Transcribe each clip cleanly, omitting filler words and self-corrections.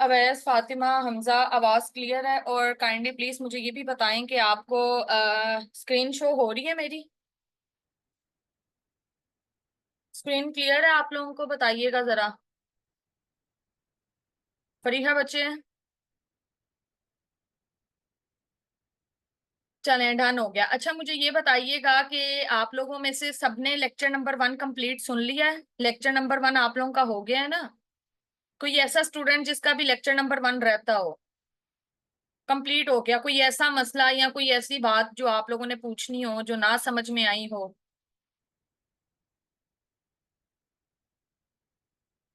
अवैस, फातिमा, हमजा, आवाज क्लियर है? और काइंडली प्लीज मुझे ये भी बताएं कि आपको स्क्रीन शो हो रही है मेरी? स्क्रीन क्लियर है आप लोगों को? बताइएगा जरा। फरीहा बच्चे, चलें, डन हो गया। अच्छा, मुझे ये बताइएगा कि आप लोगों में से सबने लेक्चर नंबर 1 कंप्लीट सुन लिया है? लेक्चर नंबर 1 आप लोगों का हो गया है ना? कोई ऐसा स्टूडेंट जिसका भी लेक्चर नंबर 1 रहता हो? कंप्लीट हो गया? कोई ऐसा मसला या कोई ऐसी बात जो आप लोगों ने पूछनी हो, जो ना समझ में आई हो?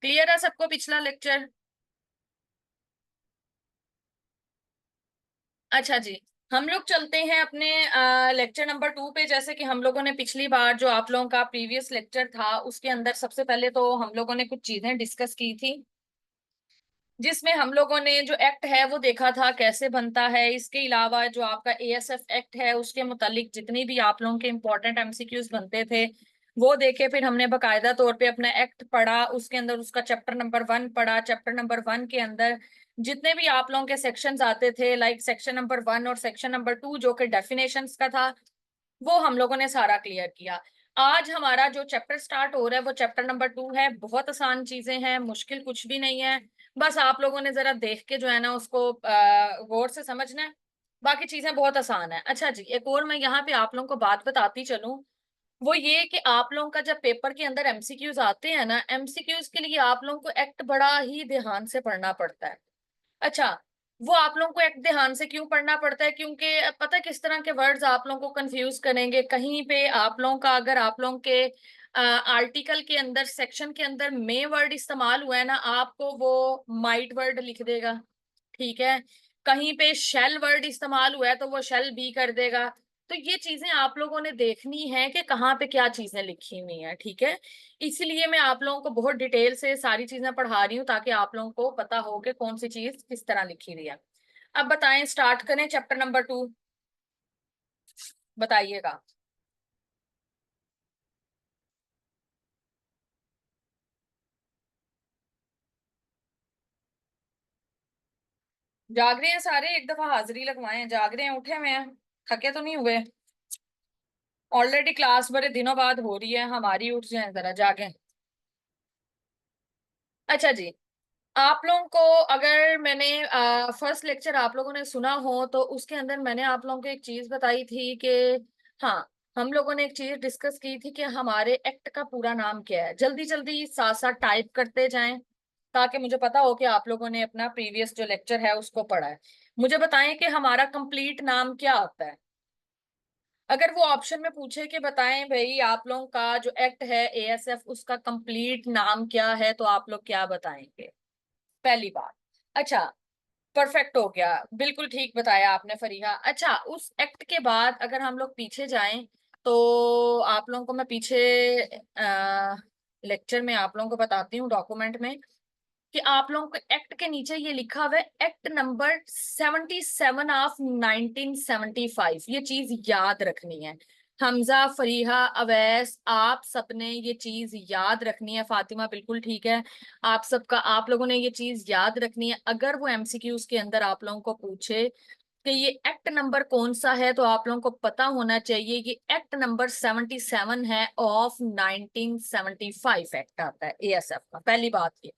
क्लियर है सबको पिछला लेक्चर? अच्छा जी, हम लोग चलते हैं अपने लेक्चर नंबर 2 पे। जैसे कि हम लोगों ने पिछली बार जो आप लोगों का प्रीवियस लेक्चर था उसके अंदर सबसे पहले तो हम लोगों ने कुछ चीजें डिस्कस की थी, जिसमें हम लोगों ने जो एक्ट है वो देखा था कैसे बनता है। इसके अलावा जो आपका एएसएफ एक्ट है उसके मुतालिक जितनी भी आप लोगों के इंपॉर्टेंट एमसीक्यूज बनते थे वो देखे। फिर हमने बकायदा तौर पे अपना एक्ट पढ़ा, उसके अंदर उसका चैप्टर नंबर 1 पढ़ा। चैप्टर नंबर 1 के अंदर जितने भी आप लोगों के सेक्शंस आते थे, लाइक सेक्शन नंबर 1 और सेक्शन नंबर 2 जो कि डेफिनेशंस का था, वो हम लोगों ने सारा क्लियर किया। आज हमारा जो चैप्टर स्टार्ट हो रहा है वो चैप्टर नंबर 2 है। बहुत आसान चीजें हैं, मुश्किल कुछ भी नहीं है। बस आप लोगों ने जरा देख के जो है ना उसको गौर से समझना है। बाकी चीजें बहुत आसान है। अच्छा जी, एक और मैं यहाँ पे आप लोगों को बात बताती चलूं, वो ये कि आप लोगों का जब पेपर के अंदर एमसीक्यूज आते हैं ना, एमसीक्यूज के लिए आप लोगों को एक्ट बड़ा ही ध्यान से पढ़ना पड़ता है। अच्छा, वो आप लोगों को एक ध्यान से क्यों पढ़ना पड़ता है? क्योंकि पता है किस तरह के वर्ड्स आप लोगों को कंफ्यूज करेंगे। कहीं पे आप लोगों का, अगर आप लोगों के आर्टिकल के अंदर, सेक्शन के अंदर मे वर्ड इस्तेमाल हुआ है ना, आपको वो माइट वर्ड लिख देगा। ठीक है? कहीं पे शेल वर्ड इस्तेमाल हुआ है तो वो शेल बी कर देगा। तो ये चीजें आप लोगों ने देखनी है कि कहाँ पे क्या चीजें लिखी हुई हैं। ठीक है? इसलिए मैं आप लोगों को बहुत डिटेल से सारी चीजें पढ़ा रही हूँ ताकि आप लोगों को पता हो कि कौन सी चीज किस तरह लिखी हुई है। अब बताएं, स्टार्ट करें चैप्टर नंबर 2। बताइएगा। जाग रहे हैं सारे? एक दफा हाजिरी लगवाएं। जाग रहे हैं? उठे हुए हैं? थके तो नहीं हुए? ऑलरेडी क्लास बड़े दिनों बाद हो रही है, हमारी उठ जाए, जरा जागे। अच्छा जी, आप लोगों को, अगर मैंने फर्स्ट लेक्चर आप लोगों ने सुना हो तो उसके अंदर मैंने आप लोगों को एक चीज बताई थी कि हाँ, हम लोगों ने एक चीज डिस्कस की थी कि हमारे एक्ट का पूरा नाम क्या है। जल्दी जल्दी साथ साथ टाइप करते जाएं ताकि मुझे पता हो कि आप लोगों ने अपना प्रीवियस जो लेक्चर है उसको पढ़ा है। मुझे बताएं कि हमारा कंप्लीट नाम क्या होता है। अगर वो ऑप्शन में पूछे कि बताएं भाई आप लोगों का जो एक्ट है एएसएफ उसका कंप्लीट नाम क्या है, तो आप लोग क्या बताएंगे? पहली बात। अच्छा, परफेक्ट हो गया, बिल्कुल ठीक बताया आपने फरीहा। अच्छा, उस एक्ट के बाद अगर हम लोग पीछे जाएं तो आप लोगों को मैं पीछे लेक्चर में आप लोगों को बताती हूँ, डॉक्यूमेंट में, कि आप लोगों को एक्ट के नीचे ये लिखा हुआ है एक्ट नंबर 77 ऑफ 1975। ये चीज याद रखनी है। हमजा, फरीहा, अवैस, आप सबने ये चीज याद रखनी है। फातिमा बिल्कुल ठीक है। आप सबका, आप लोगों ने ये चीज याद रखनी है। अगर वो एमसीक्यूज के अंदर आप लोगों को पूछे कि ये एक्ट नंबर कौन सा है, तो आप लोगों को पता होना चाहिए ये एक्ट नंबर 77 है ऑफ 1975 एक्ट आता है एएसएफ का। पहली बात ये।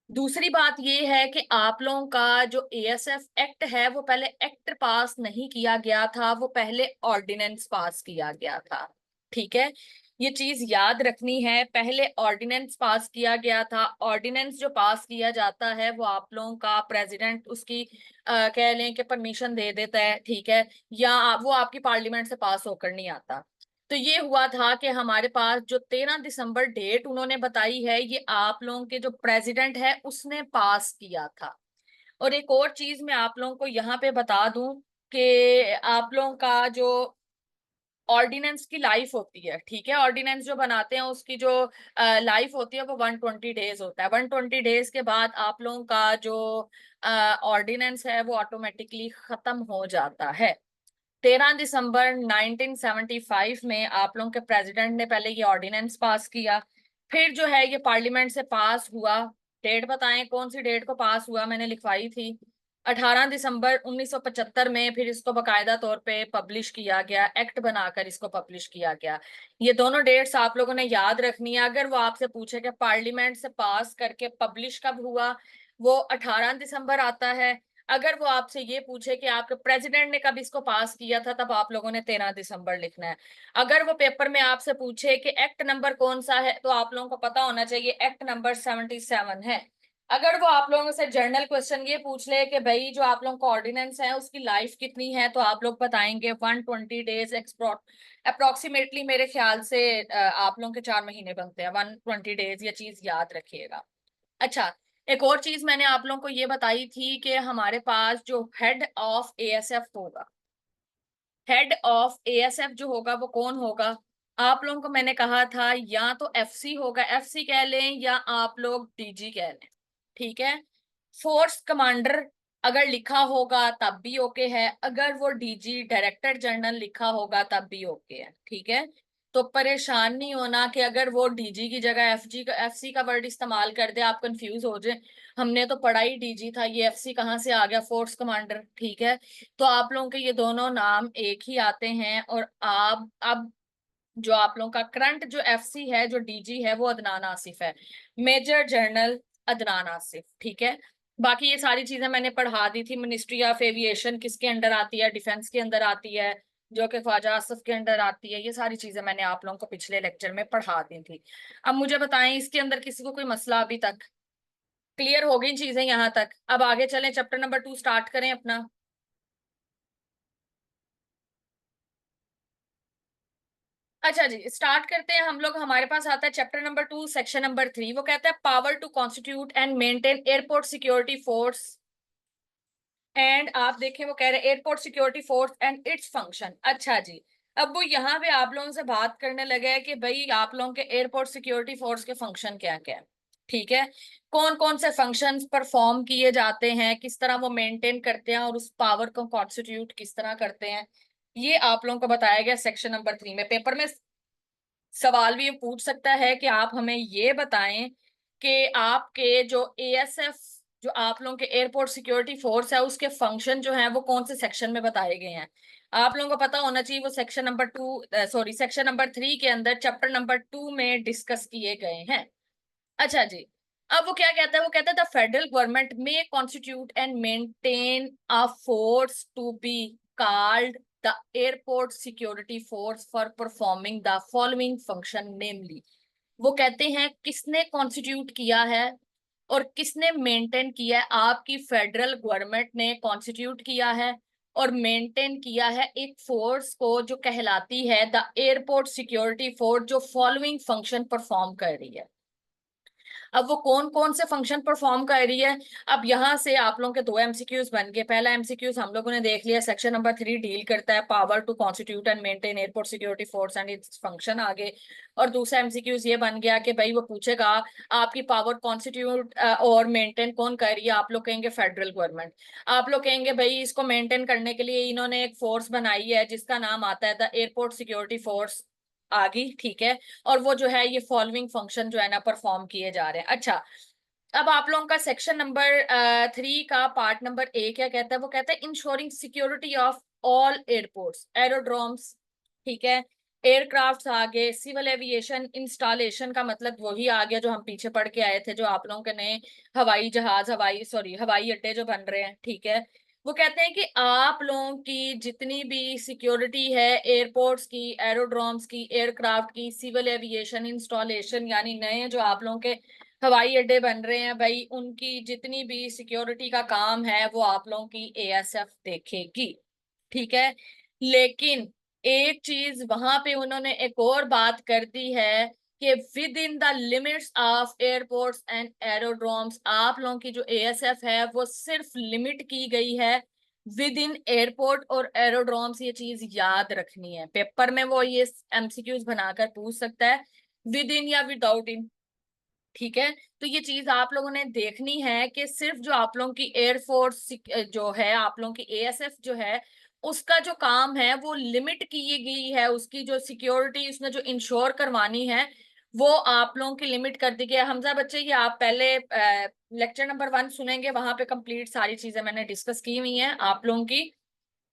दूसरी बात ये है कि आप लोगों का जो एएसएफ एक्ट है वो पहले एक्ट पास नहीं किया गया था, वो पहले ऑर्डिनेंस पास किया गया था। ठीक है? ये चीज याद रखनी है, पहले ऑर्डिनेंस पास किया गया था। ऑर्डिनेंस जो पास किया जाता है वो आप लोगों का प्रेसिडेंट उसकी कह लें कि परमिशन दे देता है। ठीक है? या वो आपकी पार्लियामेंट से पास होकर नहीं आता। तो ये हुआ था कि हमारे पास जो 13 दिसंबर डेट उन्होंने बताई है, ये आप लोगों के जो प्रेसिडेंट है उसने पास किया था। और एक और चीज मैं आप लोगों को यहाँ पे बता दूं कि आप लोगों का जो ऑर्डिनेंस की लाइफ होती है, ठीक है, ऑर्डिनेंस जो बनाते हैं उसकी जो लाइफ होती है वो 120 डेज होता है। 120 डेज के बाद आप लोगों का जो ऑर्डिनेंस है वो ऑटोमेटिकली खत्म हो जाता है। 13 दिसंबर 1975 में आप लोगों के प्रेसिडेंट ने पहले ये ऑर्डिनेंस पास किया, फिर जो है ये पार्लियामेंट से पास हुआ। डेट बताएं कौन सी डेट को पास हुआ, मैंने लिखवाई थी 18 दिसंबर 1975 में। फिर इसको बकायदा तौर पे पब्लिश किया गया, एक्ट बनाकर इसको पब्लिश किया गया। ये दोनों डेट्स आप लोगों ने याद रखनी है। अगर वो आपसे पूछे कि पार्लियामेंट से पास करके पब्लिश कब हुआ, वो 18 दिसंबर आता है। अगर वो आपसे ये पूछे कि आपके प्रेसिडेंट ने कब इसको पास किया था, तब आप लोगों ने 13 दिसंबर लिखना है। अगर वो पेपर में आपसे पूछे कि एक्ट नंबर कौन सा है, तो आप लोगों को पता होना चाहिए एक्ट नंबर 77 है। अगर वो आप लोगों से जर्नल क्वेश्चन ये पूछ ले कि भाई जो आप लोगों का ऑर्डिनेंस है उसकी लाइफ कितनी है, तो आप लोग बताएंगे 120 डेज अप्रोक्सीमेटली। मेरे ख्याल से आप लोगों के 4 महीने बनते हैं 120 डेज, ये चीज याद रखिएगा। अच्छा, एक और चीज मैंने आप लोगों को ये बताई थी कि हमारे पास जो हेड ऑफ एएसएफ होगा, हेड ऑफ एएसएफ जो होगा वो कौन होगा? आप लोगों को मैंने कहा था या तो एफसी होगा, एफसी कह लें, या आप लोग डीजी कह लें, ठीक है। फोर्स कमांडर अगर लिखा होगा तब भी ओके है, अगर वो डीजी डायरेक्टर जनरल लिखा होगा तब भी ओके है, ठीक है। तो परेशान नहीं होना कि अगर वो डीजी की जगह एफसी का वर्ड इस्तेमाल कर दे, आप कंफ्यूज हो जाए। हमने तो पढ़ा ही डीजी था, ये एफसी कहाँ से आ गया, फोर्स कमांडर, ठीक है। तो आप लोगों के ये दोनों नाम एक ही आते हैं। और आप अब जो आप लोगों का करंट जो एफसी है, जो डीजी है, वो अदनान आसिफ है, मेजर जनरल अदनान आसिफ, ठीक है। बाकी ये सारी चीजें मैंने पढ़ा दी थी। मिनिस्ट्री ऑफ एविएशन किसके अंडर आती है? डिफेंस के अंदर आती है, जो कि ख्वाजा आसिफ के अंडर आती है। ये सारी चीजें मैंने आप लोगों को पिछले लेक्चर में पढ़ा दी थी। अब मुझे बताएं, इसके अंदर किसी को कोई मसला अभी तक? क्लियर हो गई चीजें यहाँ तक? अब आगे चलें, चैप्टर नंबर 2 स्टार्ट करें अपना। अच्छा जी, स्टार्ट करते हैं हम लोग। हमारे पास आता है चैप्टर नंबर 2 सेक्शन नंबर 3। वो कहता है power to constitute and maintain airport security force. And आप देखें वो कह रहे हैं airport security force and its function. अच्छा जी, अब वो यहाँ पे आप लोगों से बात करने लगे हैं कि भाई आप लोगों के एयरपोर्ट सिक्योरिटी फोर्स के फंक्शन क्या क्या है, ठीक है। कौन कौन से फंक्शंस परफॉर्म किए जाते हैं, किस तरह वो मेंटेन करते हैं, और उस पावर को कॉन्स्टिट्यूट किस तरह करते हैं, ये आप लोगों को बताया गया सेक्शन नंबर 3 में। पेपर में सवाल भी ये पूछ सकता है कि आप हमें ये बताएं कि आपके जो एएसएफ, जो आप लोगों के एयरपोर्ट सिक्योरिटी फोर्स है, उसके फंक्शन जो हैं वो कौन से सेक्शन में बताए गए हैं। आप लोगों को पता होना चाहिए वो section number 2, sorry section number 3 के अंदर चैप्टर नंबर 2 में डिस्कस किए गए हैं। अच्छा जी, अब वो क्या कहता है? वो कहता है the federal government may constitute and maintain a force to be called the airport security force for performing the following function namely. वो कहते हैं किसने कॉन्स्टिट्यूट किया है और किसने मेंटेन किया है? आपकी फेडरल गवर्नमेंट ने कॉन्स्टिट्यूट किया है और मेंटेन किया है एक फोर्स को जो कहलाती है द एयरपोर्ट सिक्योरिटी फोर्स, जो फॉलोइंग फंक्शन परफॉर्म कर रही है। अब वो कौन कौन से फंक्शन परफॉर्म कर रही है? अब यहाँ से आप लोगों के दो एमसीक्यूज बन गए। पहला एमसीक्यूज हम लोगों ने देख लिया, सेक्शन नंबर 3 डील करता है power to constitute and maintain airport security force and its function आगे। और दूसरा एमसीक्यूज ये बन गया कि भाई वो पूछेगा आपकी पावर कॉन्स्टिट्यूट और मेंटेन कौन कर रही है? आप लोग कहेंगे फेडरल गवर्नमेंट। आप लोग कहेंगे भाई इसको मेंटेन करने के लिए इन्होंने एक फोर्स बनाई है जिसका नाम आता है द एयरपोर्ट सिक्योरिटी फोर्स, आ गई, ठीक है। और वो जो है ये फॉलोइंग फंक्शन जो है ना परफॉर्म किए जा रहे हैं। अच्छा, अब आप लोगों का सेक्शन नंबर 3 का पार्ट नंबर ए क्या कहता है? वो कहता है ensuring security of all airports aerodromes, ठीक है। एयरक्राफ्ट आ गए, सिविल एविएशन इंस्टॉलेशन का मतलब वही आ गया जो हम पीछे पढ़ के आए थे, जो आप लोगों के नए हवाई जहाज, हवाई अड्डे जो बन रहे हैं, ठीक है। वो कहते हैं कि आप लोगों की जितनी भी सिक्योरिटी है एयरपोर्ट्स की, एरोड्रोम्स की, एयरक्राफ्ट की, सिविल एविएशन इंस्टॉलेशन, यानी नए जो आप लोगों के हवाई अड्डे बन रहे हैं भाई, उनकी जितनी भी सिक्योरिटी का काम है वो आप लोगों की एएसएफ देखेगी, ठीक है। लेकिन एक चीज वहां पे उन्होंने एक और बात कर दी है कि within the limits of airports and aerodromes, आप लोगों की जो एएसएफ है वो सिर्फ लिमिट की गई है विद इन एयरपोर्ट और एरोड्रोम्स। ये चीज याद रखनी है, पेपर में वो ये एमसीक्यूज बनाकर पूछ सकता है विद इन या विदाउट इन, ठीक है। तो ये चीज आप लोगों ने देखनी है कि सिर्फ जो आप लोगों की एयरफोर्स जो है, आप लोगों की एएसएफ जो है, उसका जो काम है वो लिमिट की गई है, उसकी जो सिक्योरिटी उसने जो इंश्योर करवानी है वो आप लोगों की लिमिट कर दी गई है। हमजा बच्चे ये आप पहले लेक्चर नंबर 1 सुनेंगे, वहां पे कंप्लीट सारी चीजें मैंने डिस्कस की हुई हैं। आप लोगों की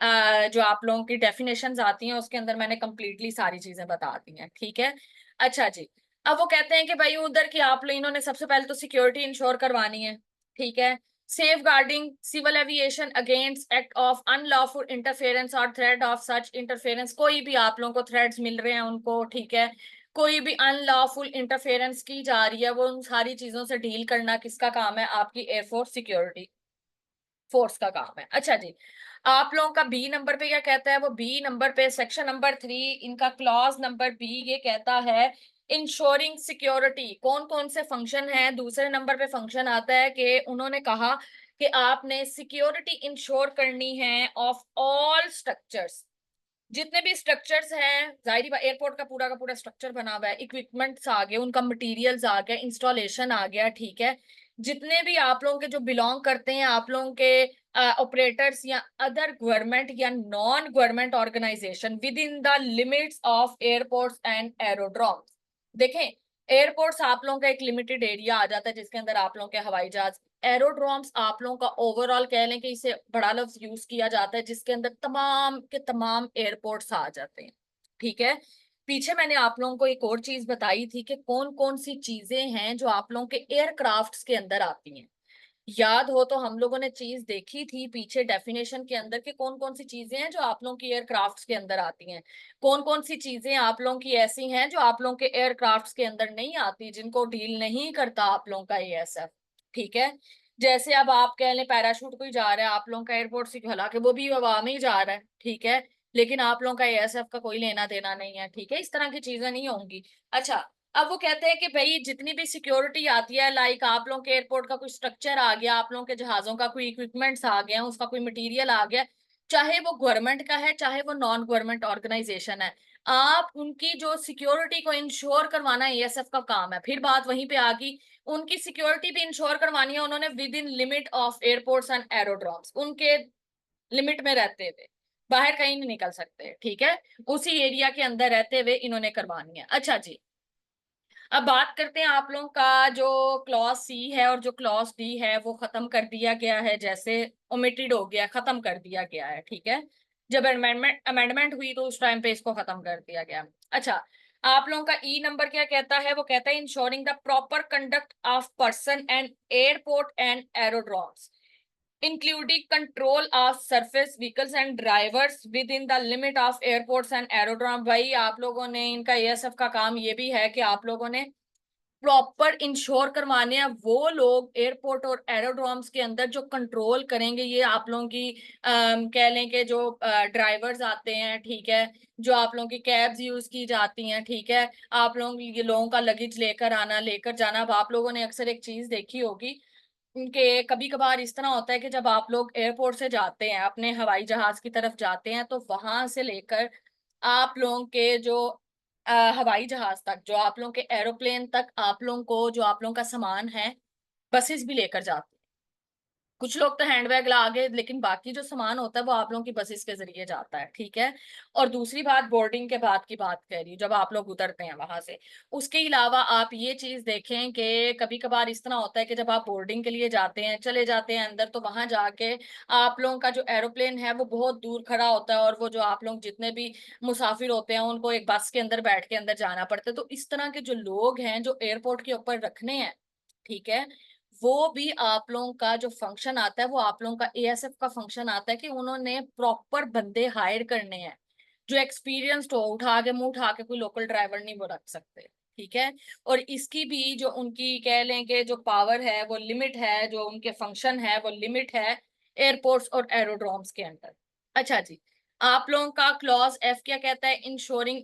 जो आप लोगों की डेफिनेशंस आती हैं उसके अंदर मैंने कंप्लीटली सारी चीजें बता दी हैं, ठीक है। अच्छा जी, अब वो कहते हैं कि भाई उधर की आप लोग इन्होंने सबसे पहले तो सिक्योरिटी इंश्योर करवानी है, ठीक है। Safeguarding civil aviation against act of unlawful interference or threat of such interference, कोई भी आप लोगों को थ्रेट्स मिल रहे हैं उनको, ठीक है, कोई भी अनलॉफुल इंटरफेरेंस की जा रही है, वो उन सारी चीजों से डील करना किसका काम है? आपकी एयरफोर्स सिक्योरिटी फोर्स का काम है। अच्छा जी, आप लोगों का बी नंबर पे क्या कहता है? वो बी नंबर पे सेक्शन नंबर 3 इनका क्लॉज नंबर बी ये कहता है इंश्योरिंग सिक्योरिटी। कौन कौन से फंक्शन हैं? दूसरे नंबर पे फंक्शन आता है कि उन्होंने कहा कि आपने सिक्योरिटी इंश्योर करनी है ऑफ ऑल स्ट्रक्चर्स, जितने भी स्ट्रक्चर्स हैं, जाहिर बात एयरपोर्ट का पूरा स्ट्रक्चर बना हुआ है, इक्विपमेंट्स आ गए, उनका मटेरियल्स आ गया, इंस्टॉलेशन आ गया, ठीक है। जितने भी आप लोगों के जो बिलोंग करते हैं, आप लोगों के ऑपरेटर्स या अदर गवर्नमेंट या non government organisation within the limits of airports and aerodromes. देखें, एयरपोर्ट्स आप लोगों का एक लिमिटेड एरिया आ जाता है जिसके अंदर आप लोगों के हवाई जहाज, एरोड्रोम्स आप लोगों का ओवरऑल कह लें कि इसे बड़ा लफ्ज यूज किया जाता है जिसके अंदर तमाम के तमाम एयरपोर्ट्स आ जाते हैं, ठीक है। पीछे मैंने आप लोगों को एक और चीज बताई थी कि कौन कौन सी चीजें हैं जो आप लोगों के एयरक्राफ्ट्स के अंदर आती हैं। याद हो तो हम लोगों ने चीज देखी थी पीछे डेफिनेशन के अंदर कि कौन कौन सी चीजें हैं जो आप लोगों की एयरक्राफ्ट्स के अंदर आती हैं, कौन कौन सी चीजें आप लोगों की ऐसी हैं जो आप लोगों के एयरक्राफ्ट्स के अंदर नहीं आती, जिनको डील नहीं करता आप लोगों का एएसएफ, ठीक है। जैसे अब आप कह लें पैराशूट कोई जा रहा है आप लोगों का एयरपोर्ट से, हालांकि वो भी हवा में ही जा रहा है, ठीक है, लेकिन आप लोगों का एएसएफ का कोई लेना देना नहीं है, ठीक है, इस तरह की चीजें नहीं होंगी। अच्छा, अब वो कहते हैं कि भाई जितनी भी सिक्योरिटी आती है, लाइक आप लोगों के एयरपोर्ट का कोई स्ट्रक्चर आ गया, आप लोगों के जहाजों का कोई इक्विपमेंट्स आ गया, उसका कोई मटेरियल आ गया, चाहे वो गवर्नमेंट का है चाहे वो नॉन गवर्नमेंट ऑर्गेनाइजेशन है, आप उनकी जो सिक्योरिटी को इंश्योर करवाना एएसएफ का काम है। फिर बात वहीं पे आ गई, उनकी सिक्योरिटी भी इंश्योर करवानी है उन्होंने within limit of airports and aerodromes, उनके लिमिट में रहते हुए, बाहर कहीं नहीं निकल सकते, ठीक है, उसी एरिया के अंदर रहते हुए इन्होंने करवानी है। अच्छा जी, अब बात करते हैं आप लोगों का जो क्लॉज सी है और जो क्लॉज डी है वो खत्म कर दिया गया है, जैसे ओमिटेड हो गया, खत्म कर दिया गया है, ठीक है। जब अमेंडमेंट हुई तो उस टाइम पे इसको खत्म कर दिया गया। अच्छा, आप लोगों का ई नंबर क्या कहता है? वो कहता है ensuring the proper conduct of person and airport and aerodromes including control of surface vehicles and drivers within the limit of airports and aerodrome। भाई आप लोगों ने इनका एएसएफ का काम ये भी है कि आप लोगों ने प्रॉपर इंश्योर करवाने हैं वो लोग एयरपोर्ट और एरोड्रोम्स के अंदर जो कंट्रोल करेंगे, ये आप लोगों की कह लें कि जो ड्राइवर्स आते हैं, ठीक है, जो आप लोगों की कैब्स यूज की जाती हैं, ठीक है, आप लोग ये लोगों का लगेज लेकर आना लेकर जाना। अब आप लोगों ने अक्सर एक चीज देखी होगी कि कभी कभार इस तरह होता है कि जब आप लोग एयरपोर्ट से जाते हैं अपने हवाई जहाज की तरफ जाते हैं तो वहां से लेकर आप लोगों के जो हवाई जहाज तक, जो आप लोगों के एरोप्लेन तक, आप लोगों को जो आप लोगों का सामान है बसेस भी लेकर जाते हैं। कुछ लोग तो हैंडबैग ला गए, लेकिन बाकी जो सामान होता है वो आप लोगों की बसेस के जरिए जाता है, ठीक है। और दूसरी बात बोर्डिंग के बाद की बात कर रही हूँ, जब आप लोग उतरते हैं वहां से। उसके अलावा आप ये चीज देखें कि कभी कभार इस तरह होता है कि जब आप बोर्डिंग के लिए जाते हैं, चले जाते हैं अंदर, तो वहां जाके आप लोगों का जो एरोप्लेन है वो बहुत दूर खड़ा होता है, और वो जो आप लोग जितने भी मुसाफिर होते हैं उनको एक बस के अंदर बैठ के अंदर जाना पड़ता है। तो इस तरह के जो लोग हैं जो एयरपोर्ट के ऊपर रखने हैं, ठीक है, वो भी आप लोगों का जो फंक्शन आता है वो आप लोगों का एएसएफ का फंक्शन आता है कि उन्होंने प्रॉपर बंदे हायर करने हैं जो एक्सपीरियंस्ड हो, उठा के मुंह उठा के कोई लोकल ड्राइवर नहीं वो रख सकते, ठीक है। और इसकी भी जो उनकी कह लें कि जो पावर है वो लिमिट है, जो उनके फंक्शन है वो लिमिट है एयरपोर्ट्स और एरोड्रोम्स के अंदर। अच्छा जी, आप लोगों का क्लॉज एफ क्या कहता है? Ensuring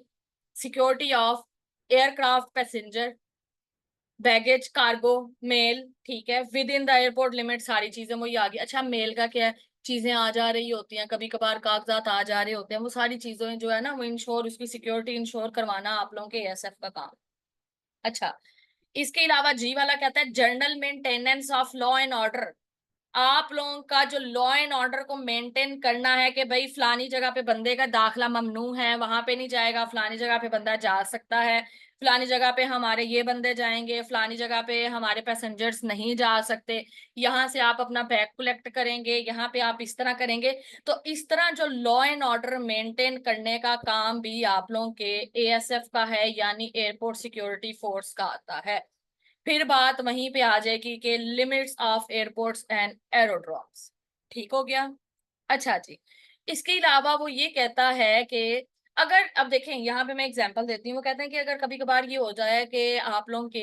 security of aircraft passenger baggage cargo mail, ठीक है, within the airport limit, सारी चीजें वही आ गई। अच्छा, मेल का क्या है? चीजें आ जा रही होती हैं, कभी कभार कागजात आ जा रहे होते हैं, वो सारी चीजें जो है ना वो इंश्योर, उसकी सिक्योरिटी इंश्योर करवाना आप लोगों के एएसएफ का काम। अच्छा, इसके अलावा जी वाला कहता है journal maintenance of law and order. आप लोगों का जो लॉ एंड ऑर्डर को मेंटेन करना है कि भाई फलानी जगह पे बंदे का दाखला ममनू है, वहां पे नहीं जाएगा, फलानी जगह पे बंदा जा सकता है, फलानी जगह पे हमारे ये बंदे जाएंगे, फलानी जगह पे हमारे पैसेंजर्स नहीं जा सकते, यहाँ से आप अपना बैग कलेक्ट करेंगे, यहाँ पे आप इस तरह करेंगे। तो इस तरह जो लॉ एंड ऑर्डर मेंटेन करने का काम भी आप लोगों के एएसएफ का है, यानी एयरपोर्ट सिक्योरिटी फोर्स का आता है। फिर बात वहीं पे आ जाएगी कि लिमिट्स ऑफ एयरपोर्ट्स एंड एरोड्रॉम्स। ठीक हो गया। अच्छा जी, इसके अलावा वो ये कहता है कि अगर, अब देखें यहाँ पे मैं एग्जांपल देती हूँ, वो कहते हैं कि अगर कभी कभार ये हो जाए कि आप लोगों के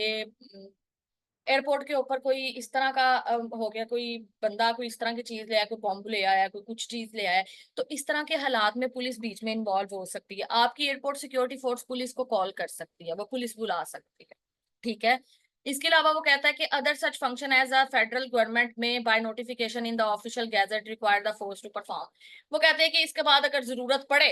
एयरपोर्ट के ऊपर कोई इस तरह का हो गया, कोई बंदा कोई इस तरह की चीज ले आया, कोई बॉम्ब ले आया, कोई कुछ चीज ले आया, तो इस तरह के हालात में पुलिस बीच में इन्वॉल्व हो सकती है। आपकी एयरपोर्ट सिक्योरिटी फोर्स पुलिस को कॉल कर सकती है, वो पुलिस बुला सकती है। ठीक है। इसके अलावा वो कहता है कि other such function as a federal government may by notification in the official gazette require the force to perform. वो कहते हैं कि इसके बाद अगर जरूरत पड़े,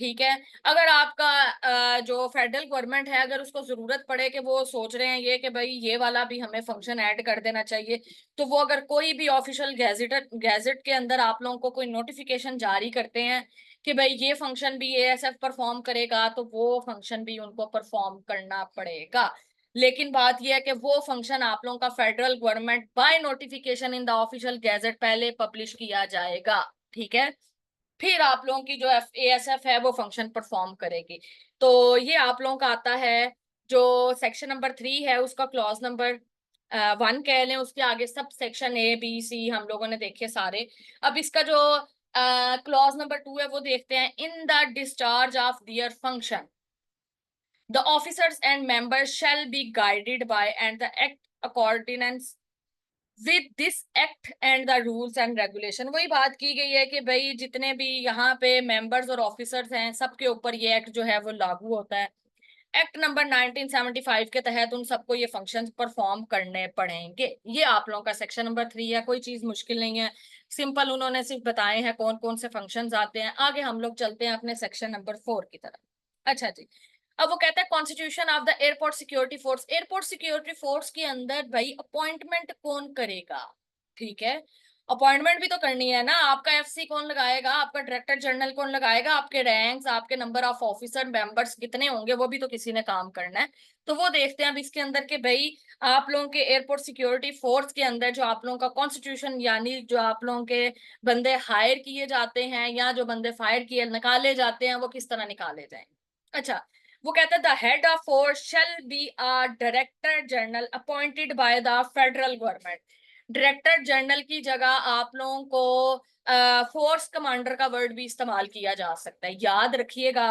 ठीक है, अगर आपका जो फेडरल गवर्नमेंट है अगर उसको जरूरत पड़े कि वो सोच रहे हैं ये कि भाई ये वाला भी हमें फंक्शन ऐड कर देना चाहिए, तो वो अगर कोई भी ऑफिशियल गैजेट के अंदर आप लोगों को कोई नोटिफिकेशन जारी करते हैं कि भाई ये फंक्शन भी एएसएफ परफॉर्म करेगा, तो वो फंक्शन भी उनको परफॉर्म करना पड़ेगा। लेकिन बात यह है कि वो फंक्शन आप लोगों का federal government by notification in the official gadget पहले पब्लिश किया जाएगा। ठीक है। फिर आप लोगों की जो एएसएफ है वो फंक्शन परफॉर्म करेगी। तो ये आप लोगों का आता है जो सेक्शन नंबर 3 है, उसका क्लॉज नंबर 1 कह लें, उसके आगे sub section A B C हम लोगों ने देखे सारे। अब इसका जो क्लॉज नंबर 2 है वो देखते हैं। In the discharge of their function the officers and members shall be guided by and the act accordance with this act and the rules and regulation. वही बात की गई है कि भाई जितने भी यहाँ पे मेंबर्स और ऑफिसर्स हैं सबके ऊपर ये एक्ट जो है वो लागू होता है। एक्ट नंबर 1975 के तहत उन सबको ये फंक्शंस परफॉर्म करने पड़ेंगे। ये आप लोगों का सेक्शन नंबर 3 है, कोई चीज मुश्किल नहीं है, सिंपल उन्होंने सिर्फ बताए हैं कौन कौन से फंक्शंस आते हैं। आगे हम लोग चलते हैं अपने सेक्शन नंबर 4 की तरफ। अच्छा जी, अब वो कहता है constitution of the airport security force. Airport security force के अंदर भाई अपॉइंटमेंट कौन करेगा? ठीक है, अपॉइंटमेंट भी तो करनी है ना। आपका एफसी कौन लगाएगा, आपका डायरेक्टर जनरल कौन लगाएगा, आपके रैंक्स, आपके नंबर ऑफ ऑफिसर मेंबर्स कितने होंगे, वो भी तो किसी ने काम करना है। तो वो देखते हैं अब इसके अंदर के भाई आप लोगों के एयरपोर्ट सिक्योरिटी फोर्स के अंदर जो आप लोगों का कॉन्स्टिट्यूशन, यानी जो आप लोगों के बंदे हायर किए जाते हैं या जो बंदे फायर किए निकाले जाते हैं वो किस तरह निकाले जाएंगे। अच्छा, वो कहता है the head of force shall be a director general appointed by the federal government. Director general की जगह आप लोगों को फोर्स कमांडर का वर्ड भी इस्तेमाल किया जा सकता है। याद रखिएगा,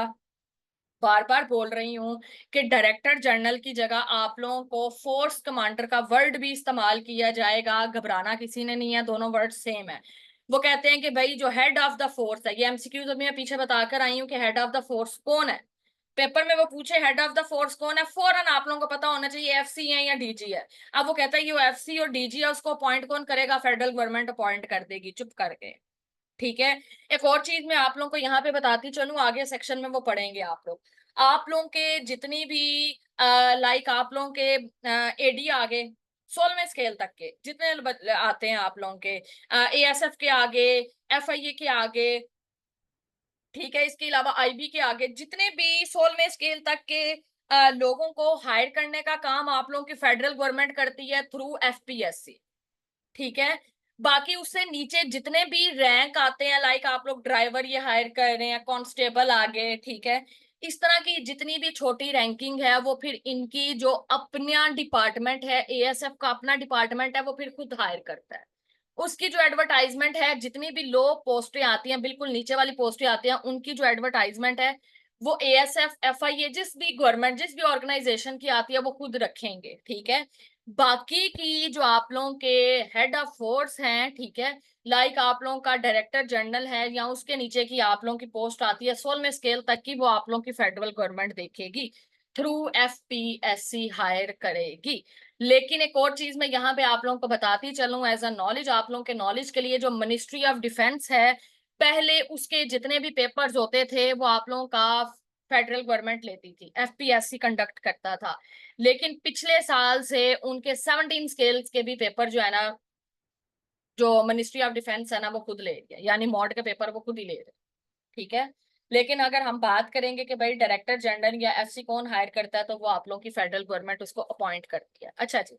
बार बार बोल रही हूँ कि डायरेक्टर जनरल की जगह आप लोगों को फोर्स कमांडर का वर्ड भी इस्तेमाल किया जाएगा। घबराना किसी ने नहीं है, दोनों वर्ड सेम है। वो कहते हैं कि भाई जो हेड ऑफ द फोर्स है, ये एमसीक्यूज अभी मैं पीछे बताकर आई हूँ कि हेड ऑफ द फोर्स कौन है। पेपर में वो पूछे हेड ऑफ द फोर्स कौन है, फौरन आप लोगों को पता होना चाहिए एफसी है या डीजी है। अब वो कहता है ये एफसी और डीजी है, उसको अपॉइंट कौन करेगा? फेडरल गवर्नमेंट अपॉइंट कर देगी, चुप करके। ठीक है। एक और चीज मैं आप लोगों को यहाँ पे बताती चलूं, आगे सेक्शन में वो पढ़ेंगे आप लोग। आप लोगों के जितनी भी लाइक आप लोगों के एडी आगे 16वें स्केल तक के जितने आते हैं आप लोगों के एएसएफ के आगे, एफआईए के आगे, ठीक है, इसके अलावा आईबी के आगे, जितने भी 16वें स्केल तक के लोगों को हायर करने का काम आप लोगों की फेडरल गवर्नमेंट करती है थ्रू एफपीएससी। ठीक है। बाकी उससे नीचे जितने भी रैंक आते हैं, लाइक आप लोग ड्राइवर ये हायर कर रहे हैं, कांस्टेबल आगे, ठीक है, इस तरह की जितनी भी छोटी रैंकिंग है वो फिर इनकी जो अपना डिपार्टमेंट है, एएसएफ का अपना डिपार्टमेंट है, वो फिर खुद हायर करता है। उसकी जो एडवर्टाइजमेंट है, जितनी भी लो पोस्टें आती हैं, बिल्कुल नीचे वाली पोस्टें आती हैं, उनकी जो एडवर्टाइजमेंट है वो एएसएफ एफआईए जिस भी गवर्नमेंट जिस भी ऑर्गेनाइजेशन की आती है वो खुद रखेंगे। ठीक है। बाकी की जो आप लोगों के हेड ऑफ फोर्स हैं, ठीक है, लाइक आप लोगों का डायरेक्टर जनरल है या उसके नीचे की आप लोगों की पोस्ट आती है 16वें स्केल तक की, वो आप लोगों की फेडरल गवर्नमेंट देखेगी, थ्रू एफपीएससी हायर करेगी। लेकिन एक और चीज मैं यहाँ पे आप लोगों को बताती चलूं एज अ नॉलेज, आप लोगों के नॉलेज के लिए, जो मिनिस्ट्री ऑफ डिफेंस है पहले उसके जितने भी पेपर्स होते थे वो आप लोगों का फेडरल गवर्नमेंट लेती थी, एफपीएससी कंडक्ट करता था। लेकिन पिछले साल से उनके 17 स्केल्स के भी पेपर जो है ना, जो मिनिस्ट्री ऑफ डिफेंस है ना, वो खुद ले रही है, यानी मॉड के पेपर वो खुद ही ले रहे हैं। ठीक है। लेकिन अगर हम बात करेंगे कि भाई डायरेक्टर जनरल या एफसी कौन हायर करता है, तो वो आप लोगों की फेडरल गवर्नमेंट उसको अपॉइंट करती है। अच्छा जी,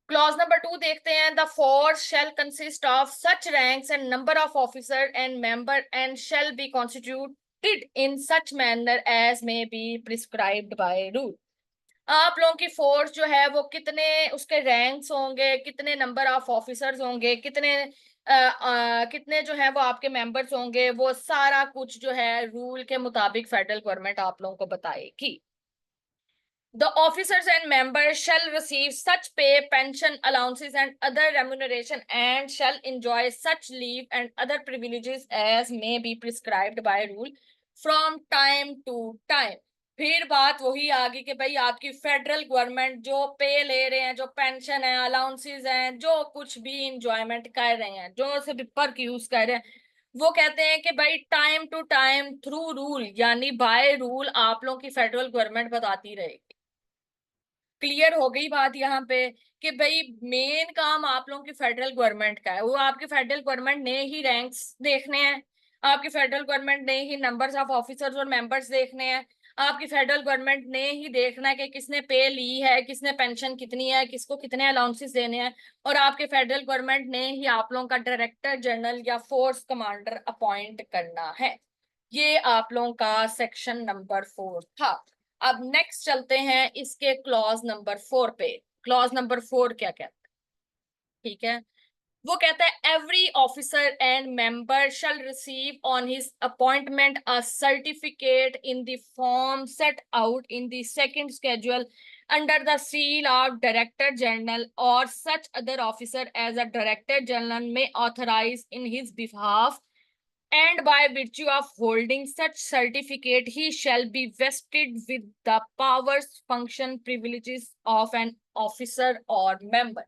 क्लॉज नंबर 2 देखते हैं। The force shall consist of such ranks and number of officer and member and shall be constituted in such manner as may be prescribed by rule. आप लोगों की force जो है वो कितने उसके रैंक्स होंगे, कितने नंबर ऑफ ऑफिसर्स होंगे, कितने जो है वो आपके मेंबर्स होंगे, वो सारा कुछ जो है रूल के मुताबिक फेडरल गवर्नमेंट आप लोगों को बताएगी। The officers and members shall receive such pay, pension, allowances, and other remuneration, and shall enjoy such leave and other privileges as may be prescribed by rule from time to time। फिर बात वही आ गई कि भाई आपकी federal government जो पे ले रहे हैं, जो पेंशन है, अलाउंसेस हैं, जो कुछ भी इंजॉयमेंट कर रहे हैं, जो से भी पर्क यूज कर रहे हैं, वो कहते हैं कि भाई time to time through rule यानी बाय रूल आप लोगों की फेडरल गवर्नमेंट बताती रहेगी। क्लियर हो गई बात यहाँ पे कि भाई मेन काम आप लोगों की फेडरल गवर्नमेंट का है, वो आपकी फेडरल गवर्नमेंट ने ही रैंक्स देखने हैं, आपकी फेडरल गवर्नमेंट ने ही नंबर्स ऑफ ऑफिसर्स और मेंबर्स देखने हैं, आपकी फेडरल गवर्नमेंट ने ही देखना है कि किसने पे ली है, किसने पेंशन कितनी है, किसको कितने अलाउंसेस देने हैं, और आपके फेडरल गवर्नमेंट ने ही आप लोगों का डायरेक्टर जनरल या फोर्स कमांडर अपॉइंट करना है। ये आप लोगों का सेक्शन नंबर 4 था। अब नेक्स्ट चलते हैं इसके क्लॉज नंबर 4 पे। क्लॉज नंबर 4 क्या कहता है? ठीक है, वो कहता है every officer and member shall receive on his appointment a certificate in the form set out in the second schedule under the seal of director general or such other officer as a director general may authorise in his behalf, and by virtue of holding such certificate he shall be vested with the powers, function, privileges of an officer or member।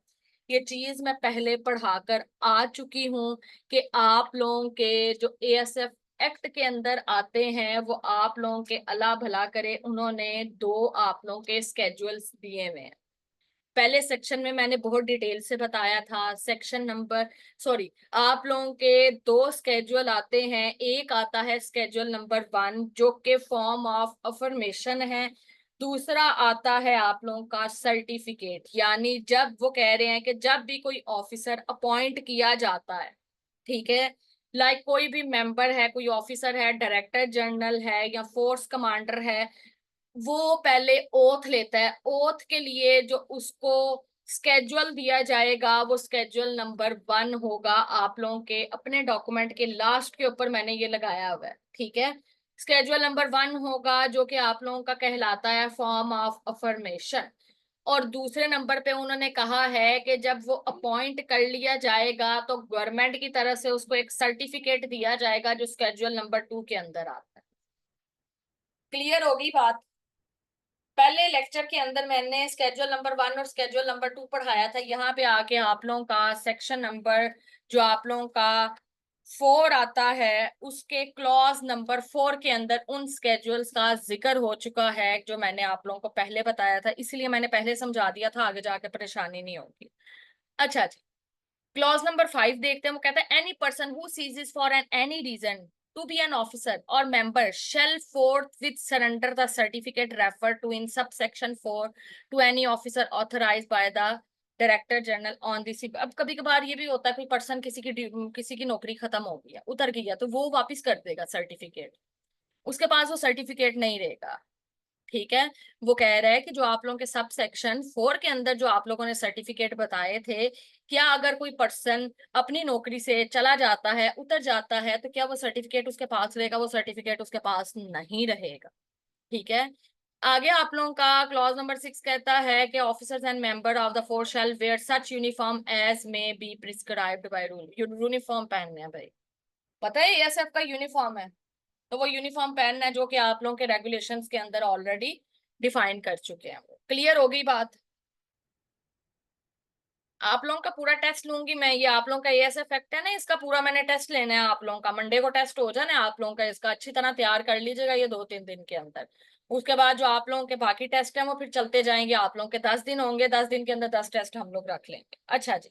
ये चीज मैं पहले पढ़ाकर आ चुकी हूँ कि आप लोगों के जो एएसएफ एक्ट के अंदर आते हैं वो आप लोगों के अला भला करे, उन्होंने 2 आप लोगों के स्केड्यूल्स दिए हुए हैं। पहले सेक्शन में मैंने बहुत डिटेल से बताया था। सेक्शन नंबर सॉरी आप लोगों के 2 स्केड्यूल आते हैं। एक आता है स्केड्यूल नंबर 1 जो के फॉर्म ऑफ अफर्मेशन है, दूसरा आता है आप लोगों का सर्टिफिकेट, यानी जब वो कह रहे हैं कि जब भी कोई ऑफिसर अपॉइंट किया जाता है, ठीक है, लाइक कोई भी मेंबर है, कोई ऑफिसर है, डायरेक्टर जनरल है या फोर्स कमांडर है, वो पहले ओथ लेता है। ओथ के लिए जो उसको स्केड्यूल दिया जाएगा वो स्केड्यूल नंबर 1 होगा। आप लोगों के अपने डॉक्यूमेंट के लास्ट के ऊपर मैंने ये लगाया हुआ है, ठीक है। स्केड्यूल नंबर 1 होगा जो कि आप लोगों का कहलाता है फॉर्म ऑफ अफर्मेशन। और दूसरे नंबर पे उन्होंने कहा है कि जब वो अपॉइंट कर लिया जाएगा तो गवर्नमेंट की तरफ से उसको एक सर्टिफिकेट दिया जाएगा जो स्केड्यूल नंबर 2 के अंदर आता है। क्लियर होगी बात? पहले लेक्चर के अंदर मैंने स्केड्यूल नंबर 1 और स्केड्यूल नंबर 2 पढ़ाया था। यहाँ पे आके आप लोगों का सेक्शन नंबर जो आप लोगों का 4 आता है उसके क्लॉज नंबर 4 के अंदर उन स्केड्यूल्स का जिक्र हो चुका है जो मैंने आप लोगों को पहले बताया था, इसलिए मैंने पहले समझा दिया था, आगे जाके परेशानी नहीं होगी। अच्छा जी, क्लॉज नंबर 5 देखते हैं। वो कहता है any person who ceases for an any reason to be an officer or member shall forthwith surrender the certificate referred to in subsection 4 to any officer authorized by the director general on this. अब कभी कभार ये भी होता है कोई person किसी की नौकरी खत्म हो गई है, उतर गई है, तो वो वापस कर देगा सर्टिफिकेट, उसके पास वो सर्टिफिकेट नहीं रहेगा, ठीक है। वो कह रहा है कि जो आप लोगों के सब सेक्शन 4 के अंदर जो आप लोगों ने सर्टिफिकेट बताए थे, क्या अगर कोई पर्सन अपनी नौकरी से चला जाता है, उतर जाता है, तो क्या वो सर्टिफिकेट उसके पास रहेगा? वो सर्टिफिकेट उसके पास नहीं रहेगा, ठीक है। आगे आप लोगों का क्लॉज नंबर 6 कहता है कि officers and member of the force shall wear such uniform as may be prescribed by rule. Uniform पहनने हैं भाई, पता है एएसएफ का यूनिफॉर्म है, तो वो यूनिफॉर्म पहनना है जो कि आप लोगों के रेगुलेशंस के अंदर ऑलरेडी डिफाइन कर चुके हैं। क्लियर हो गई बात? आप लोगों का पूरा टेस्ट लूंगी मैं, ये आप लोगों का एएसएफ एक्ट है ना, इसका पूरा मैंने टेस्ट लेना है आप लोगों का। मंडे को टेस्ट हो जाना है आप लोगों का, इसका अच्छी तरह तैयार कर लीजिएगा ये 2-3 दिन के अंदर। उसके बाद जो आप लोगों के बाकी टेस्ट हैं वो फिर चलते जाएंगे। आप लोगों के 10 दिन होंगे, 10 दिन के अंदर 10 टेस्ट हम लोग रख लेंगे। अच्छा जी,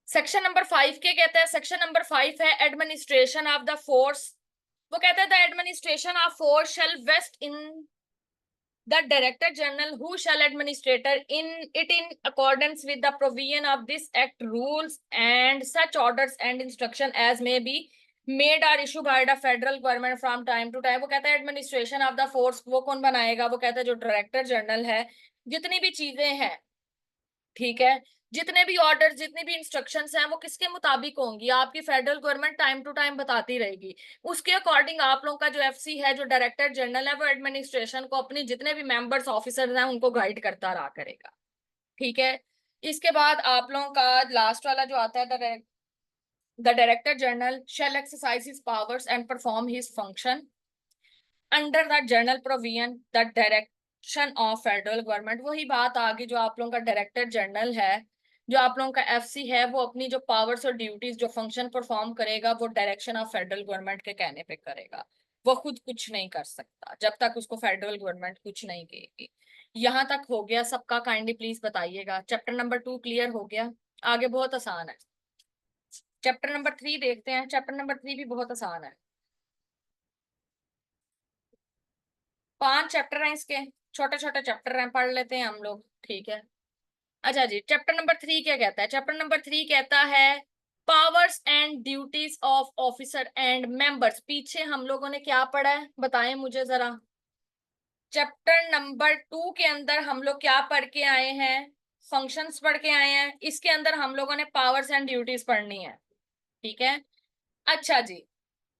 सेक्शन नंबर 5 के कहते हैं, सेक्शन नंबर 5 है एडमिनिस्ट्रेशन ऑफ द फोर्स वो कहता है the administration of force shall vest in the director general who shall administrator in it in accordance with the provision of this act rules and such orders and instruction as may be made or issued by the federal government from time to time। वो कहता है administration of the force वो कौन बनाएगा, वो कहता है जो डायरेक्टर जनरल है, जितनी भी चीजें हैं, ठीक है, जितने भी ऑर्डर जितनी भी इंस्ट्रक्शंस हैं वो किसके मुताबिक होंगी, आपकी federal government time to time बताती रहेगी। उसके अकॉर्डिंग आप लोगों का जो एफसी है, जो डायरेक्टर जनरल है, वो एडमिनिस्ट्रेशन को अपनी जितने भी मेंबर्स ऑफिसर्स हैं उनको गाइड करता रहा करेगा। ठीक है, इसके बाद आप लोगों का लास्ट वाला जो आता है, the director general shall exercise his powers and perform his function under the general provision the direction of federal government. वही बात आ गई, जो आप लोगों का डायरेक्टर जनरल है, जो आप लोगों का एफसी है, वो अपनी जो पावर्स और ड्यूटीज जो फंक्शन परफॉर्म करेगा वो डायरेक्शन ऑफ फेडरल गवर्नमेंट के कहने पे करेगा। वो खुद कुछ नहीं कर सकता जब तक उसको फेडरल गवर्नमेंट कुछ नहीं कहेगी। यहाँ तक हो गया सबका? काइंडली प्लीज बताइएगा। चैप्टर नंबर 2 क्लियर हो गया? आगे बहुत आसान है। चैप्टर नंबर 3 देखते हैं। चैप्टर नंबर 3 भी बहुत आसान है। 5 चैप्टर हैं इसके, छोटे छोटे चैप्टर हैं, पढ़ लेते हैं हम लोग, ठीक है। अच्छा जी, चैप्टर नंबर 3 क्या कहता है? चैप्टर नंबर 3 कहता है powers and duties of officer and members. पीछे हम लोगों ने क्या पढ़ा है बताएं मुझे जरा। चैप्टर नंबर 2 के अंदर हम लोग क्या पढ़ के आए हैं? फंक्शंस पढ़ के आए हैं। इसके अंदर हम लोगों ने पावर्स एंड ड्यूटीज पढ़नी है, ठीक है। अच्छा जी,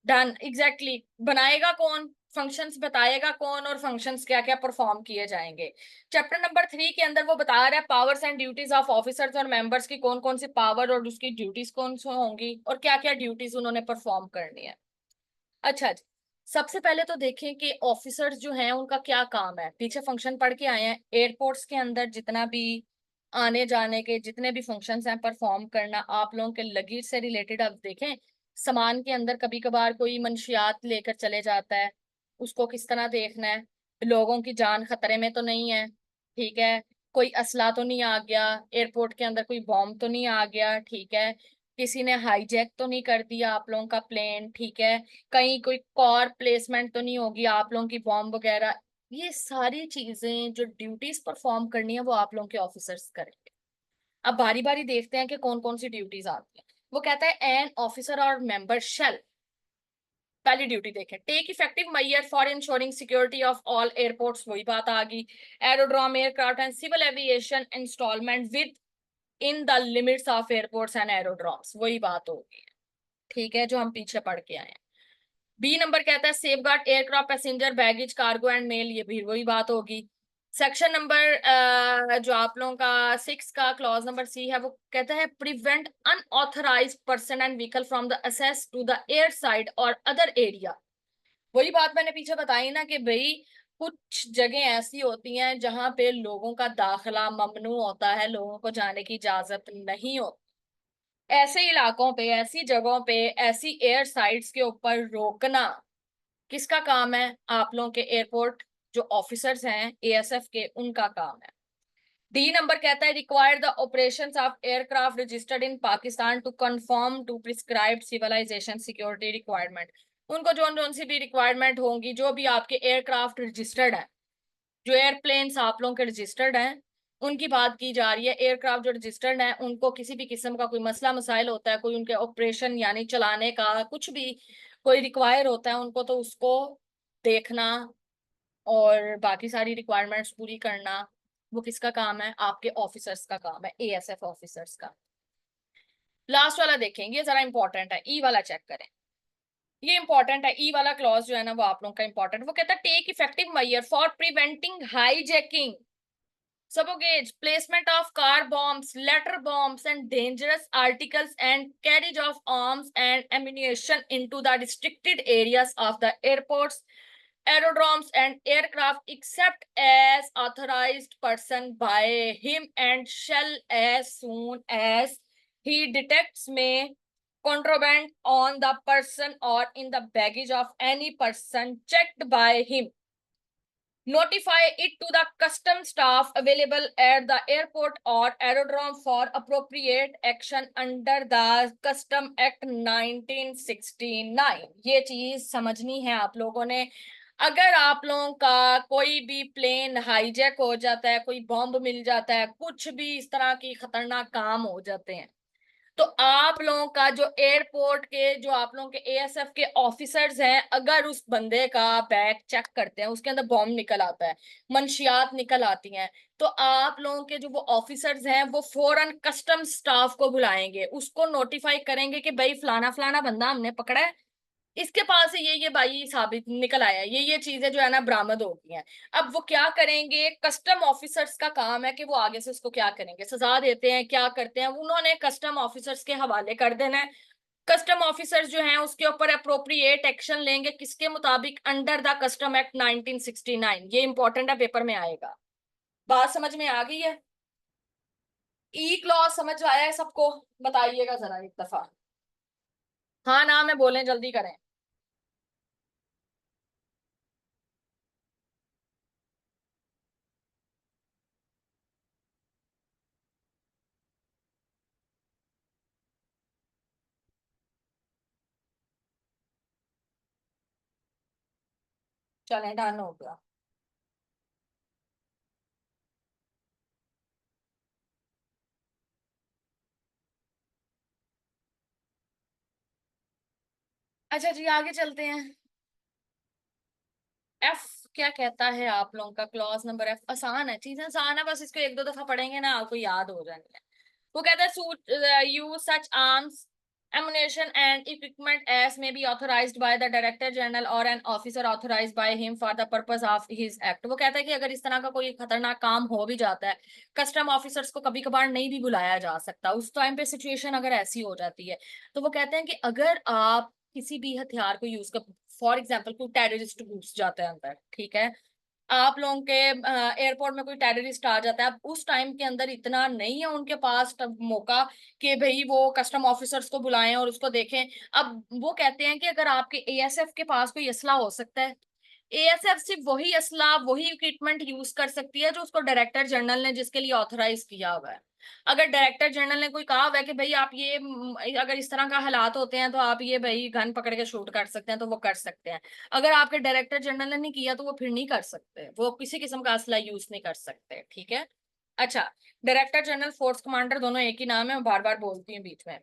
डन, एग्जैक्टली। बनाएगा कौन? फंक्शंस बताएगा कौन, और फंक्शंस क्या क्या परफॉर्म किए जाएंगे। चैप्टर नंबर 3 के अंदर वो बता रहा है powers and duties of officers और मेंबर्स की कौन कौन सी पावर और उसकी ड्यूटीज कौन सी होंगी और क्या क्या ड्यूटीज उन्होंने परफॉर्म करनी है। अच्छा जी, सबसे पहले तो देखें कि ऑफिसर्स जो हैं उनका क्या काम है। पीछे फंक्शन पढ़ के आए हैं। एयरपोर्ट्स के अंदर जितना भी आने जाने के जितने भी फंक्शंस हैं परफॉर्म करना, आप लोगों के लगेज से रिलेटेड। अब देखें, सामान के अंदर कभी कभार कोई मंशियात लेकर चले जाता है, उसको किस तरह देखना है, लोगों की जान खतरे में तो नहीं है, ठीक है, कोई असला तो नहीं आ गया एयरपोर्ट के अंदर, कोई बॉम्ब तो नहीं आ गया, ठीक है, किसी ने हाईजैक तो नहीं कर दिया आप लोगों का प्लेन, ठीक है, कहीं कोई कॉर प्लेसमेंट तो नहीं होगी आप लोगों की बॉम्ब वगैरह। ये सारी चीजें जो ड्यूटीज परफॉर्म करनी है वो आप लोगों के ऑफिसर्स करेंगे। अब बारी बारी देखते हैं कि कौन कौन सी ड्यूटीज आती है। वो कहता है an officer or member shall, पहली ड्यूटी देखें, take effective measure for ensuring security of all airports. वही बात आ गई। Aerodrome aircraft and civil aviation installment within the limits of airports and aerodromes. वही बात होगी, ठीक है, जो हम पीछे पढ़ के आए हैं। बी नंबर कहता है safeguard aircraft passenger baggage cargo and mail. ये भी वही बात होगी। सेक्शन नंबर जो आप लोगों का 6 का क्लॉज नंबर सी है, वो कहता है prevent unauthorised person and vehicle from the access to the air side or other area. वही बात मैंने पीछे बताई ना कि भाई कुछ जगह ऐसी होती हैं जहां पे लोगों का दाखिला ममनू होता है, लोगों को जाने की इजाजत नहीं होती। ऐसे इलाकों पे, ऐसी जगहों पे, ऐसी एयर साइट्स के ऊपर रोकना किसका काम है? आप लोगों के एयरपोर्ट जो ऑफिसर्स हैं एएसएफ के, उनका काम है। डी नंबर कहता है require the operations of aircraft registered in Pakistan to confirm to prescribed civilisation security requirement. उनको जो जोन सी भी रिक्वायरमेंट होंगी, जो भी आपके एयरक्राफ्ट रजिस्टर्ड है, जो एयरप्लेन्स आप लोगों के रजिस्टर्ड हैं, उनकी बात की जा रही है। एयरक्राफ्ट जो रजिस्टर्ड है उनको किसी भी किस्म का कोई मसला मसाइल होता है, कोई उनके ऑपरेशन यानी चलाने का कुछ भी कोई रिक्वायर होता है उनको, तो उसको देखना और बाकी सारी रिक्वायरमेंट्स पूरी करना, वो किसका काम है? आपके ऑफिसर्स का काम है, एएसएफ ऑफिसर्स का। लास्ट वाला देखेंगे, ये जरा इंपॉर्टेंट है, ई वाला चेक करें। ये इंपॉर्टेंट है, ई वाला क्लॉज जो है ना वो आप लोगों का इंपॉर्टेंट। वो कहता है take effective measure for preventing hijacking, sabotage, placement of car bombs, letter bombs, and dangerous articles, and carriage of arms and ammunition into the restricted areas of the airports, aerodromes, and aircraft, except as authorized person by him, and shall as soon as he detects may contraband on the person or in the baggage of any person checked by him notify it to the custom staff available at the airport or aerodrome for appropriate action under the Custom Act 1969। ये चीज समझनी है आप लोगों ने। अगर आप लोगों का कोई भी प्लेन हाईजैक हो जाता है, कोई बॉम्ब मिल जाता है, कुछ भी इस तरह की खतरनाक काम हो जाते हैं, तो आप लोगों का जो एयरपोर्ट के, जो आप लोगों के एएसएफ के ऑफिसर्स हैं, अगर उस बंदे का बैग चेक करते हैं, उसके अंदर बॉम्ब निकल आता है, मंशियात निकल आती हैं, तो आप लोगों के जो वो ऑफिसर्स हैं वो फौरन कस्टम स्टाफ को बुलाएंगे, उसको नोटिफाई करेंगे कि भाई फलाना फलाना बंदा हमने पकड़ा है, इसके पास से ये भाई साबित निकल आया है, ये चीजें जो है ना बरामद हो गई हैं। अब वो क्या करेंगे, कस्टम ऑफिसर्स का काम है कि वो आगे से उसको क्या करेंगे, सजा देते हैं, क्या करते हैं, उन्होंने कस्टम ऑफिसर्स के हवाले कर देना है। कस्टम ऑफिसर्स जो हैं उसके ऊपर अप्रोप्रिएट एक्शन लेंगे, किसके मुताबिक, अंडर द कस्टम एक्ट 1969। ये इंपॉर्टेंट है, पेपर में आएगा। बात समझ में आ गई है? ई क्लॉज समझ आया है सबको? बताइएगा जरा एक दफा। हाँ ना में बोलें, जल्दी करें। चलें, डन हो गया। अच्छा जी, आगे चलते हैं। एफ क्या कहता है आप लोगों का? क्लॉज नंबर एफ आसान है, चीजें आसान है, बस इसको एक दो दफा पढ़ेंगे ना आपको याद हो जानी है। वो कहता है suit use such arms ammunition and equipment as may be authorized by the director general or an officer authorized by him for the purpose of his act। वो कहता है कि अगर इस तरह का कोई खतरनाक काम हो भी जाता है, कस्टम ऑफिसर्स को कभी कभार नहीं भी बुलाया जा सकता, उस टाइम पे सिचुएशन अगर ऐसी हो जाती है, तो वो कहते हैं कि अगर आप किसी भी हथियार को यूज कर, फॉर एग्जाम्पल कोई टेररिस्ट घुस जाता है अंदर, ठीक है, आप लोगों के एयरपोर्ट में कोई टेररिस्ट आ जाता है, अब उस टाइम के अंदर इतना नहीं है उनके पास तब मौका कि भाई वो कस्टम ऑफिसर्स को बुलाएं और उसको देखें। अब वो कहते हैं कि अगर आपके एएसएफ के पास कोई असला हो सकता है, एएसएफ सिर्फ वही असला, वही इक्विपमेंट यूज कर सकती है जो उसको डायरेक्टर जनरल ने जिसके लिए ऑथराइज किया हुआ है। अगर डायरेक्टर जनरल ने कोई कहा हुआ है कि भाई आप ये अगर इस तरह का हालात होते हैं तो आप ये भाई गन पकड़ के शूट कर सकते हैं, तो वो कर सकते हैं। अगर आपके डायरेक्टर जनरल ने नहीं किया तो वो फिर नहीं कर सकते, वो किसी किस्म का असला यूज नहीं कर सकते, ठीक है। अच्छा, डायरेक्टर जनरल, फोर्स कमांडर, दोनों एक ही नाम है, मैं बार बार बोलती हूँ बीच में।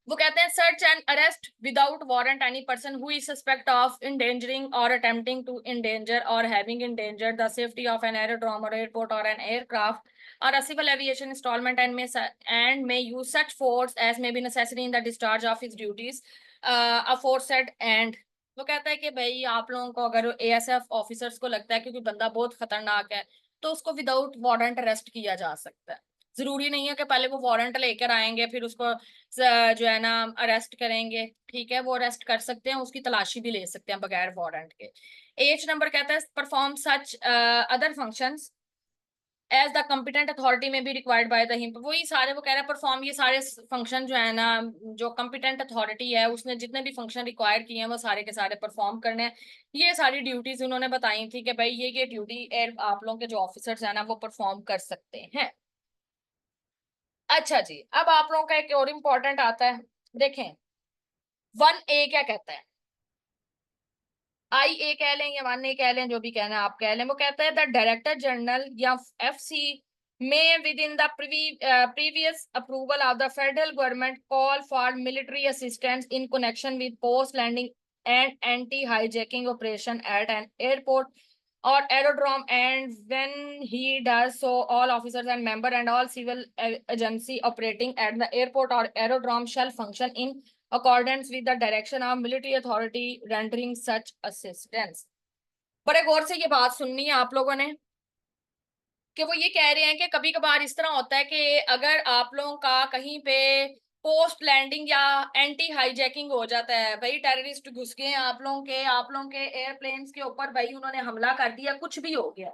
वो कहते हैं search and arrest without warrant any person who is suspect of endangering or attempting to endanger or having endangered the safety of an aerodrome or airport or an aircraft or a civil aviation installment and may use such force as may be necessary in the discharge of his duties aforesaid and। वो कहता है कि भाई आप लोगों को अगर ASF officers को लगता है कि कोई बंदा बहुत खतरनाक है, तो उसको विदाउट वारंट अरेस्ट किया जा सकता है। जरूरी नहीं है कि पहले वो वारंट लेकर आएंगे फिर उसको जो है ना अरेस्ट करेंगे, ठीक है, वो अरेस्ट कर सकते हैं, उसकी तलाशी भी ले सकते हैं बगैर वारंट के। एच नंबर कहता है perform such other functions as the competent authority may be required by the him. वही सारे वो कह रहे हैं परफॉर्म, ये सारे फंक्शन जो है ना, जो कॉम्पिटेंट अथॉरिटी है उसने जितने भी फंक्शन रिक्वायर किए हैं वो सारे के सारे परफॉर्म करने हैं। ये सारी ड्यूटीज उन्होंने बताई थी कि भाई ये ड्यूटी आप लोगों के जो ऑफिसर्स है ना वो परफॉर्म कर सकते हैं। अच्छा जी, अब आप लोगों का एक और इम्पोर्टेंट आता है, देखें 1A क्या कहता है। IA कह लें या 1A कह लें, जो भी कहना है आप कह लें। वो कहता है द डायरेक्टर जनरल या FC may within the previous approval of the federal government call for military assistance in connection with post landing and anti hijacking operation at an airport or aerodrome, and when he does so all officers and member and all civil agency operating at the airport or aerodrome shall function in accordance with the direction of military authority rendering such assistance। बड़े गौर से ये बात सुननी है आप लोगों ने, कि वो ये कह रहे हैं कि कभी कभार इस तरह होता है कि अगर आप लोगों का कहीं पे पोस्ट लैंडिंग या एंटी हाईजैकिंग हो जाता है, भाई टेररिस्ट घुस गए हैं आप लोगों के एयरप्लेन्स के ऊपर, भाई उन्होंने हमला कर दिया, कुछ भी हो गया,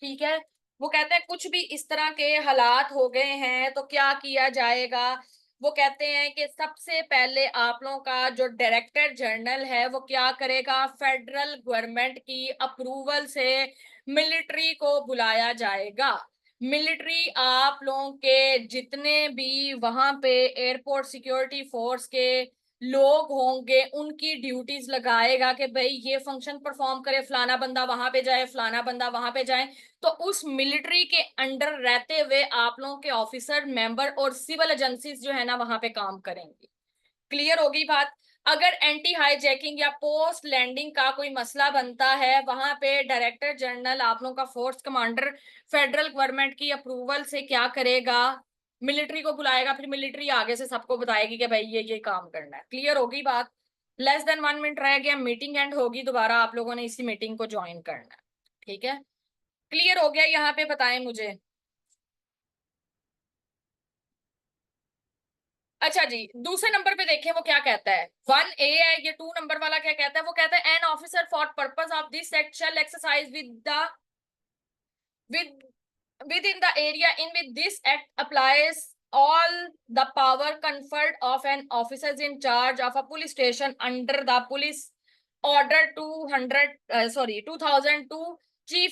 ठीक है। वो कहते हैं कुछ भी इस तरह के हालात हो गए हैं तो क्या किया जाएगा। वो कहते हैं कि सबसे पहले आप लोगों का जो डायरेक्टर जनरल है वो क्या करेगा, फेडरल गवर्नमेंट की अप्रूवल से मिलिट्री को बुलाया जाएगा। मिलिट्री आप लोगों के जितने भी वहां पे एयरपोर्ट सिक्योरिटी फोर्स के लोग होंगे उनकी ड्यूटीज लगाएगा कि भाई ये फंक्शन परफॉर्म करे, फलाना बंदा वहां पे जाए, फलाना बंदा वहां पे जाए। तो उस मिलिट्री के अंडर रहते हुए आप लोगों के ऑफिसर मेंबर और सिविल एजेंसीज जो है ना वहां पे काम करेंगी। क्लियर होगी बात। अगर एंटी हाईजैकिंग या पोस्ट लैंडिंग का कोई मसला बनता है वहां पे डायरेक्टर जनरल आप लोगों का फोर्स कमांडर फेडरल गवर्नमेंट की अप्रूवल से क्या करेगा, मिलिट्री को बुलाएगा, फिर मिलिट्री आगे से सबको बताएगी कि भाई ये काम करना है। क्लियर होगी बात। लेस देन 1 मिनट रह गया, मीटिंग एंड होगी, दोबारा आप लोगों ने इसी मीटिंग को ज्वाइन करना है। ठीक है, क्लियर हो गया यहाँ पे, बताएं मुझे। अच्छा जी, दूसरे नंबर पे देखें वो क्या कहता है। 1A है ये, 2 नंबर वाला क्या कहता है, वो कहता है an officer for purpose of this act shall exercise with within the area in which this act applies all the power conferred of an officers in charge of a police station under the police order 2002 chief